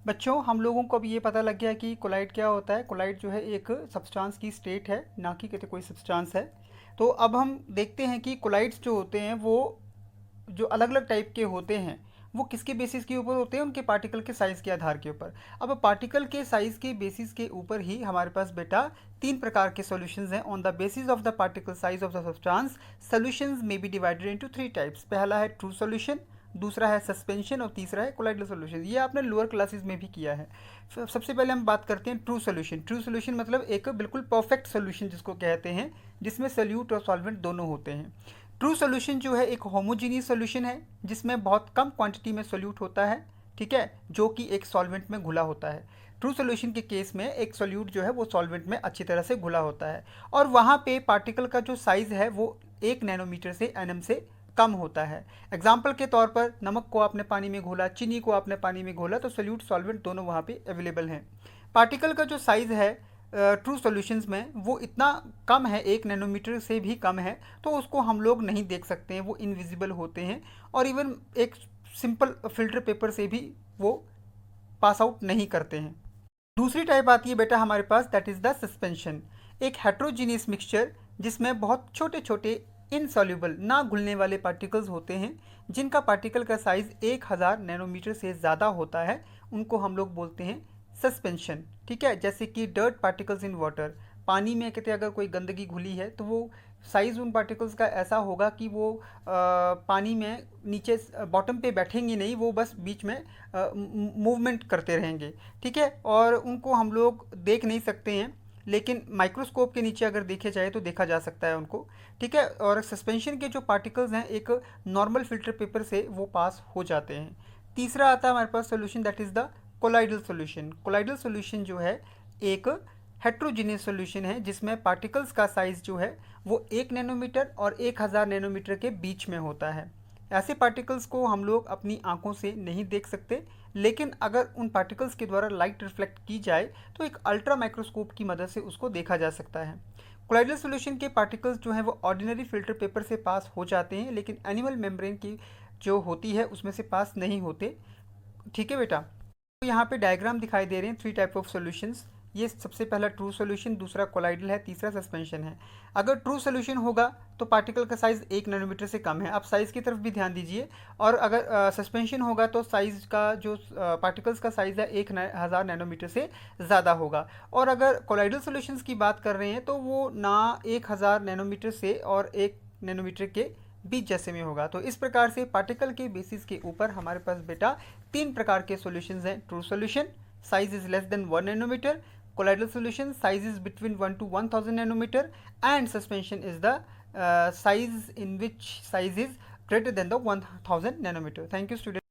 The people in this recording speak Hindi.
बच्चों, हम लोगों को अब ये पता लग गया कि कोलाइड क्या होता है। कोलाइड जो है एक सब्सटेंस की स्टेट है, ना कि कहते कोई सब्सटेंस है। तो अब हम देखते हैं कि कोलाइड्स जो होते हैं वो जो अलग अलग टाइप के होते हैं वो किसके बेसिस के ऊपर होते हैं, उनके पार्टिकल के साइज़ के आधार के ऊपर। अब पार्टिकल के साइज़ के बेसिस के ऊपर ही हमारे पास बेटा तीन प्रकार के सॉल्यूशंस हैं। On the basis of the particle size of the substance solutions में be divided into three types. पहला है ट्रू सॉल्यूशन, दूसरा है सस्पेंशन और तीसरा है कोलाइडल सॉल्यूशन। ये आपने लोअर क्लासेस में भी किया है। सबसे पहले हम बात करते हैं ट्रू सॉल्यूशन। ट्रू सॉल्यूशन मतलब एक बिल्कुल परफेक्ट सॉल्यूशन जिसको कहते हैं, जिसमें सोल्यूट और सॉल्वेंट दोनों होते हैं। ट्रू सॉल्यूशन जो है एक होमोजीनियस सॉल्यूशन है जिसमें बहुत कम क्वांटिटी में सोल्यूट होता है, ठीक है, जो कि एक सॉल्वेंट में घुला होता है। ट्रू सॉल्यूशन के केस में एक सॉल्यूट जो है वो सॉल्वेंट में अच्छी तरह से घुला होता है और वहाँ पे पार्टिकल का जो साइज़ है वो 1 नैनोमीटर से एनएम से कम होता है। एग्जाम्पल के तौर पर नमक को आपने पानी में घोला, चीनी को आपने पानी में घोला, तो सोल्यूट सॉल्वेंट दोनों वहाँ पे अवेलेबल हैं। पार्टिकल का जो साइज़ है ट्रू सॉल्यूशंस में वो इतना कम है, 1 नैनोमीटर से भी कम है, तो उसको हम लोग नहीं देख सकते हैं, वो इनविजिबल होते हैं और इवन एक सिंपल फिल्टर पेपर से भी वो पास आउट नहीं करते हैं। दूसरी टाइप आती है बेटा हमारे पास, दैट इज़ द सस्पेंशन। एक हेट्रोजीनियस मिक्सचर जिसमें बहुत छोटे छोटे इनसॉल्युबल ना घुलने वाले पार्टिकल्स होते हैं, जिनका पार्टिकल का साइज़ 1000 नैनोमीटर से ज़्यादा होता है, उनको हम लोग बोलते हैं सस्पेंशन। ठीक है, जैसे कि डर्ट पार्टिकल्स इन वाटर, पानी में कहते हैं अगर कोई गंदगी घुली है तो वो साइज़ उन पार्टिकल्स का ऐसा होगा कि वो पानी में नीचे बॉटम पे बैठेंगे नहीं, वो बस बीच में मूवमेंट करते रहेंगे। ठीक है, और उनको हम लोग देख नहीं सकते हैं, लेकिन माइक्रोस्कोप के नीचे अगर देखे जाए तो देखा जा सकता है उनको। ठीक है, और सस्पेंशन के जो पार्टिकल्स हैं एक नॉर्मल फिल्टर पेपर से वो पास हो जाते हैं। तीसरा आता है हमारे पास solution, that is the colloidal solution. Colloidal solution जो है एक हेट्रोजीनियस सोल्यूशन है जिसमें पार्टिकल्स का साइज़ जो है वो 1 नैनोमीटर और 1000 नैनोमीटर के बीच में होता है। ऐसे पार्टिकल्स को हम लोग अपनी आंखों से नहीं देख सकते, लेकिन अगर उन पार्टिकल्स के द्वारा लाइट रिफ्लेक्ट की जाए तो एक अल्ट्रा माइक्रोस्कोप की मदद से उसको देखा जा सकता है। कोलाइडल सोल्यूशन के पार्टिकल्स जो हैं वो ऑर्डिनरी फिल्टर पेपर से पास हो जाते हैं, लेकिन एनिमल मेम्ब्रेन की जो होती है उसमें से पास नहीं होते। ठीक है बेटा, तो यहाँ पे डायग्राम दिखाई दे रहे हैं, थ्री टाइप ऑफ सॉल्यूशंस। ये सबसे पहला ट्रू सॉल्यूशन, दूसरा कोलाइडल है, तीसरा सस्पेंशन है। अगर ट्रू सॉल्यूशन होगा तो पार्टिकल का साइज़ 1 नैनोमीटर से कम है, आप साइज़ की तरफ भी ध्यान दीजिए। और अगर सस्पेंशन होगा तो साइज़ का जो पार्टिकल्स का साइज़ है 1000 नैनोमीटर से ज़्यादा होगा। और अगर कोलाइडल सॉल्यूशंस की बात कर रहे हैं तो वो ना 1000 नैनोमीटर से और 1 नैनोमीटर के बीच जैसे में होगा। तो इस प्रकार से पार्टिकल के बेसिस के ऊपर हमारे पास बेटा तीन प्रकार के सॉल्यूशंस हैं। True solution, size is less than 1 nanometre; colloidal solution, size is between 1 to 1000 nanometre; and suspension is the size in which size is greater than the 1000 nanometer. Thank you students.